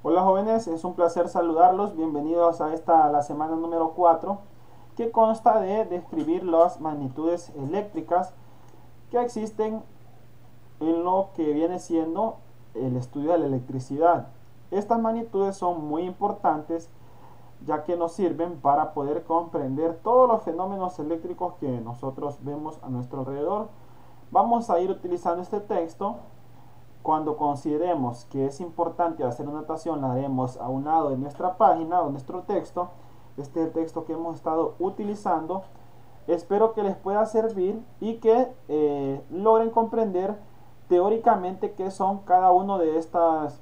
Hola jóvenes, es un placer saludarlos. Bienvenidos a la semana número 4, que consta de describir las magnitudes eléctricas que existen en lo que viene siendo el estudio de la electricidad. Estas magnitudes son muy importantes ya que nos sirven para poder comprender todos los fenómenos eléctricos que nosotros vemos a nuestro alrededor. Vamos a ir utilizando este texto. Cuando consideremos que es importante hacer una anotación, la haremos a un lado de nuestra página o nuestro texto. Este es el texto que hemos estado utilizando. Espero que les pueda servir y que logren comprender teóricamente qué son cada uno de estos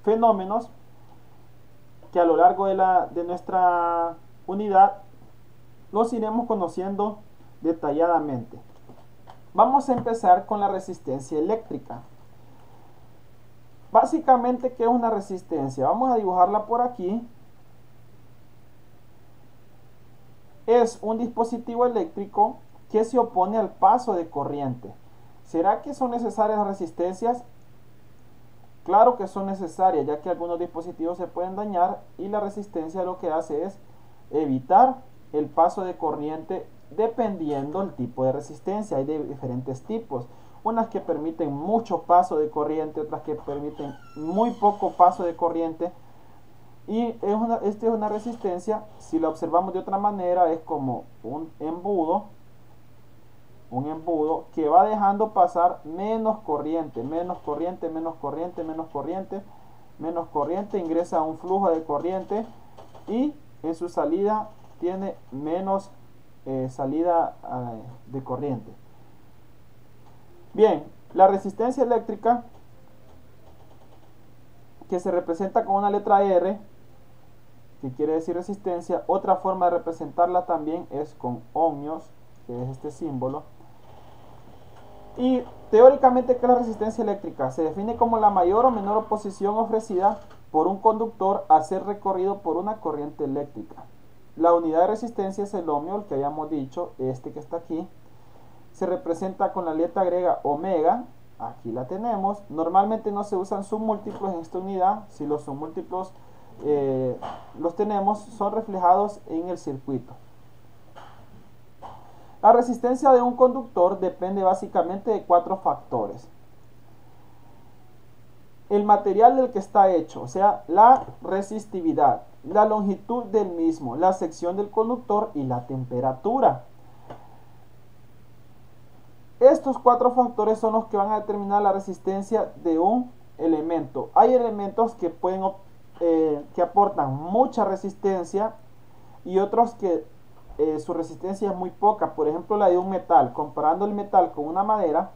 fenómenos que a lo largo de nuestra unidad los iremos conociendo detalladamente. Vamos a empezar con la resistencia eléctrica. Básicamente, ¿qué es una resistencia? Vamos a dibujarla por aquí. Es un dispositivo eléctrico que se opone al paso de corriente. ¿Será que son necesarias las resistencias? Claro que son necesarias, ya que algunos dispositivos se pueden dañar y la resistencia lo que hace es evitar el paso de corriente dependiendo del tipo de resistencia. Hay de diferentes tipos. Unas que permiten mucho paso de corriente, otras que permiten muy poco paso de corriente. Y esta es una resistencia, si la observamos de otra manera, es como un embudo que va dejando pasar menos corriente, menos corriente, menos corriente, menos corriente, menos corriente, ingresa a un flujo de corriente y en su salida tiene menos salida de corriente. Bien, la resistencia eléctrica, que se representa con una letra R, que quiere decir resistencia. Otra forma de representarla también es con ohmios, que es este símbolo. Y teóricamente, ¿qué es la resistencia eléctrica? Se define como la mayor o menor oposición ofrecida por un conductor a ser recorrido por una corriente eléctrica. La unidad de resistencia es el ohmio, el que habíamos dicho, este que está aquí. Se representa con la letra griega omega. Aquí la tenemos. Normalmente no se usan submúltiplos en esta unidad. Si los submúltiplos los tenemos, son reflejados en el circuito. La resistencia de un conductor depende básicamente de 4 factores. El material del que está hecho, o sea, la resistividad, la longitud del mismo, la sección del conductor y la temperatura. Estos 4 factores son los que van a determinar la resistencia de un elemento. Hay elementos que que aportan mucha resistencia y otros que su resistencia es muy poca. Por ejemplo, la de un metal. Comparando el metal con una madera,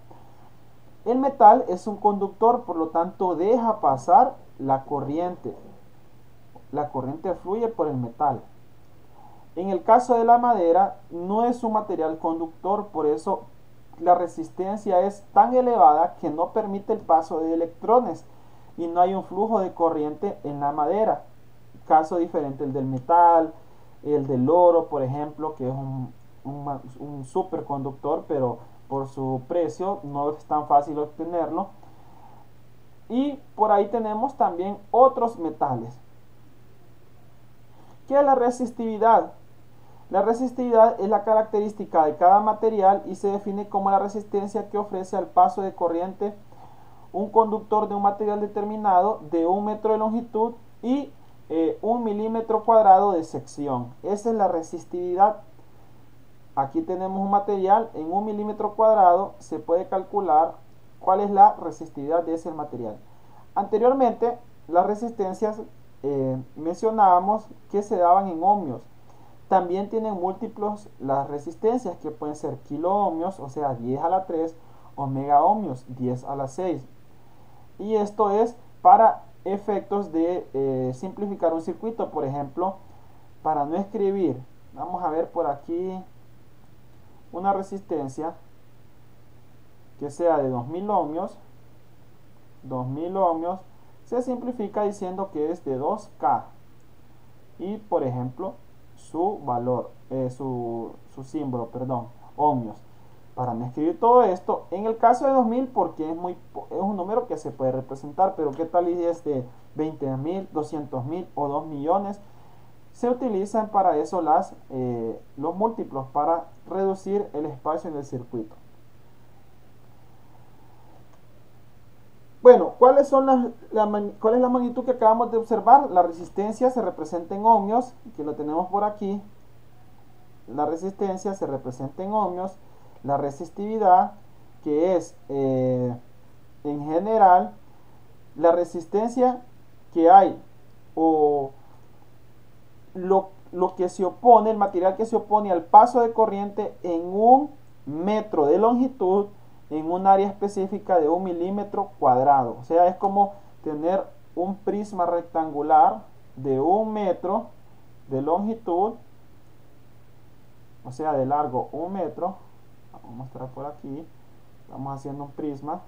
el metal es un conductor, por lo tanto deja pasar la corriente. La corriente fluye por el metal. En el caso de la madera, no es un material conductor, por eso la resistencia es tan elevada que no permite el paso de electrones y no hay un flujo de corriente en la madera. Caso diferente el del metal, el del oro, por ejemplo, que es un superconductor, pero por su precio no es tan fácil obtenerlo. Y por ahí tenemos también otros metales. ¿Qué es la resistividad? La resistividad es la característica de cada material y se define como la resistencia que ofrece al paso de corriente un conductor de un material determinado de 1 metro de longitud y 1 milímetro cuadrado de sección. Esa es la resistividad. Aquí tenemos un material en 1 milímetro cuadrado, se puede calcular cuál es la resistividad de ese material. Anteriormente, las resistencias mencionábamos que se daban en ohmios. También tienen múltiplos las resistencias, que pueden ser kiloohmios, o sea 10 a la 3, o megaohmios, 10 a la 6. Y esto es para efectos de simplificar un circuito. Por ejemplo, para no escribir, vamos a ver por aquí una resistencia que sea de 2000 ohmios. 2000 ohmios se simplifica diciendo que es de 2K. Y por ejemplo, su valor, su símbolo, perdón, ohmios. para no escribir todo esto, en el caso de 2000, porque es un número que se puede representar, pero qué tal si es de 20.000, 200.000 o 2 millones, se utilizan para eso los múltiplos, para reducir el espacio en el circuito. Bueno, ¿cuál es la magnitud que acabamos de observar? La resistencia se representa en ohmios, que lo tenemos por aquí. La resistencia se representa en ohmios. La resistividad, que es en general la resistencia que hay, o lo que se opone, el material que se opone al paso de corriente en un metro de longitud en un área específica de 1 milímetro cuadrado. O sea, es como tener un prisma rectangular de 1 metro de longitud, o sea, de largo 1 metro. Vamos a mostrar por aquí. Estamos haciendo un prisma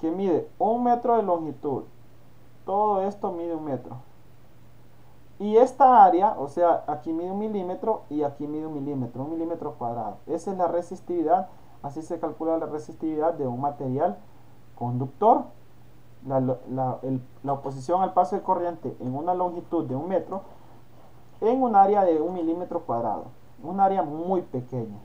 que mide 1 metro de longitud. Todo esto mide 1 metro. Y esta área, o sea, aquí mide 1 milímetro y aquí mide 1 milímetro, 1 milímetro cuadrado. Esa es la resistividad. Así se calcula la resistividad de un material conductor. La oposición al paso de corriente en una longitud de 1 metro en un área de 1 milímetro cuadrado. Un área muy pequeña.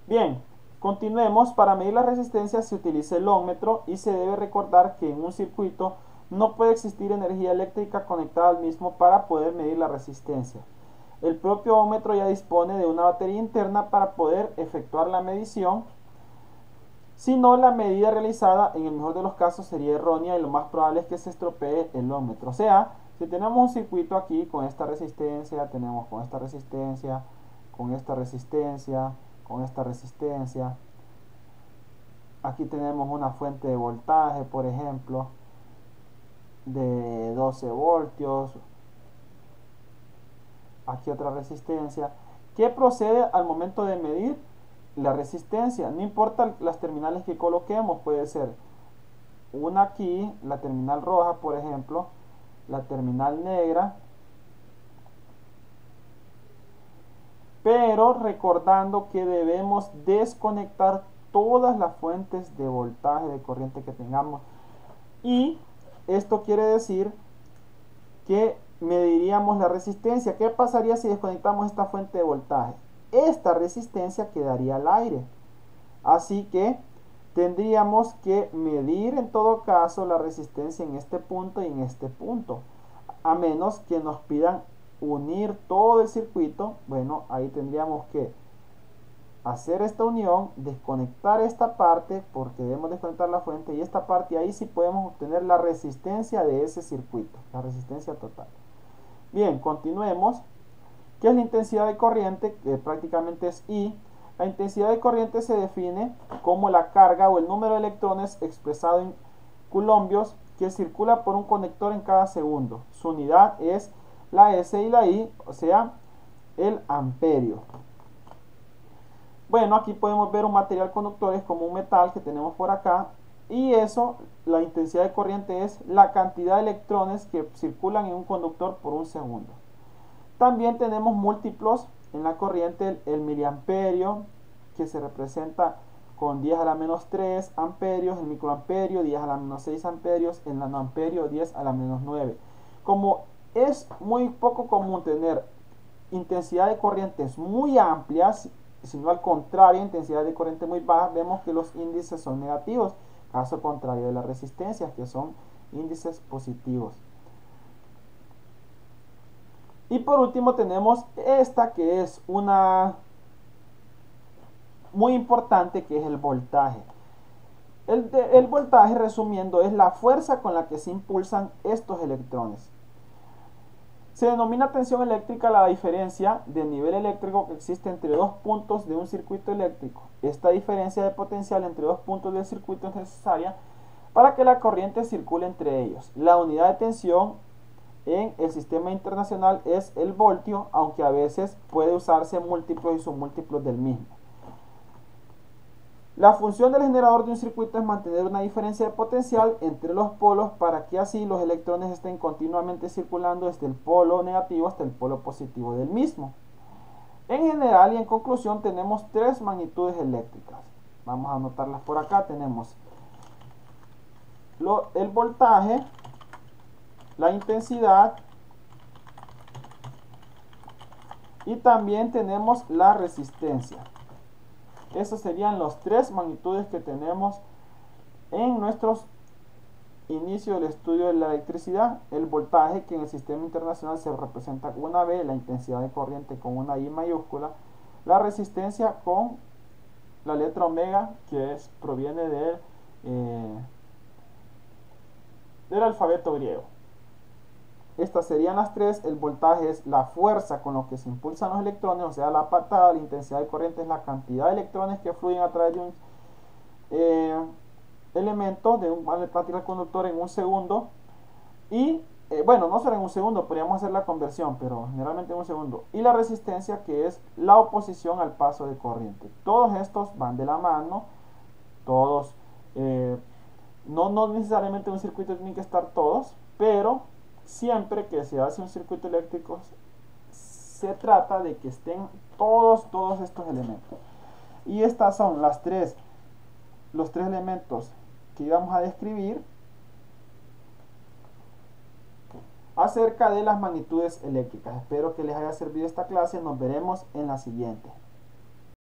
Bien, continuemos. Para medir la resistencia se utiliza el ómetro y se debe recordar que en un circuito no puede existir energía eléctrica conectada al mismo para poder medir la resistencia. El propio ómetro ya dispone de una batería interna para poder efectuar la medición. Si no, la medida realizada en el mejor de los casos sería errónea y lo más probable es que se estropee el ómetro. O sea, si tenemos un circuito aquí con esta resistencia, tenemos con esta resistencia, con esta resistencia, con esta resistencia. Aquí tenemos una fuente de voltaje, por ejemplo, de 12 voltios. Aquí otra resistencia. ¿Qué procede al momento de medir la resistencia? No importa las terminales que coloquemos, puede ser una aquí, la terminal roja, por ejemplo, la terminal negra, pero recordando que debemos desconectar todas las fuentes de voltaje, de corriente que tengamos, y esto quiere decir que mediríamos la resistencia. ¿Qué pasaría si desconectamos esta fuente de voltaje? Esta resistencia quedaría al aire, así que tendríamos que medir en todo caso la resistencia en este punto y en este punto, a menos que nos pidan unir todo el circuito. Bueno, ahí tendríamos que hacer esta unión, desconectar esta parte porque debemos desconectar la fuente y esta parte, y ahí sí podemos obtener la resistencia de ese circuito, la resistencia total. Bien, continuemos. ¿Qué es la intensidad de corriente? Que prácticamente es I. La intensidad de corriente se define como la carga o el número de electrones expresado en coulombios que circula por un conector en cada segundo. Su unidad es la S y la I, o sea, el amperio. Bueno, aquí podemos ver un material conductor, es como un metal que tenemos por acá, y eso, la intensidad de corriente es la cantidad de electrones que circulan en un conductor por un segundo. También tenemos múltiplos en la corriente, el miliamperio, que se representa con 10 a la menos 3 amperios, el microamperio 10 a la menos 6 amperios, el nanoamperio 10 a la menos 9. Como es muy poco común tener intensidad de corrientes muy amplias, sino al contrario, intensidad de corriente muy baja, vemos que los índices son negativos, caso contrario de las resistencias, que son índices positivos. Y por último tenemos esta, que es una muy importante, que es el voltaje. El voltaje, resumiendo, es la fuerza con la que se impulsan estos electrones. Se denomina tensión eléctrica la diferencia de nivel eléctrico que existe entre dos puntos de un circuito eléctrico. Esta diferencia de potencial entre dos puntos del circuito es necesaria para que la corriente circule entre ellos. La unidad de tensión en el sistema internacional es el voltio, aunque a veces puede usarse múltiplos y submúltiplos del mismo. La función del generador de un circuito es mantener una diferencia de potencial entre los polos para que así los electrones estén continuamente circulando desde el polo negativo hasta el polo positivo del mismo. En general y en conclusión tenemos tres magnitudes eléctricas. Vamos a anotarlas por acá. Tenemos el voltaje, la intensidad y también tenemos la resistencia. Esos serían los tres magnitudes que tenemos en nuestros inicios del estudio de la electricidad. El voltaje, que en el sistema internacional se representa con una V, la intensidad de corriente con una I mayúscula, la resistencia con la letra omega, que proviene del alfabeto griego. Estas serían las tres. El voltaje es la fuerza con lo que se impulsan los electrones, o sea, la patada. La intensidad de corriente es la cantidad de electrones que fluyen a través de un elemento, de un material conductor en un segundo. Y bueno, no será en un segundo, podríamos hacer la conversión, pero generalmente en un segundo. Y la resistencia, que es la oposición al paso de corriente. Todos estos van de la mano. Todos, no necesariamente en un circuito tienen que estar todos, pero siempre que se hace un circuito eléctrico se trata de que estén todos estos elementos. Y estas son los tres elementos que íbamos a describir acerca de las magnitudes eléctricas. Espero que les haya servido esta clase. Nos veremos en la siguiente.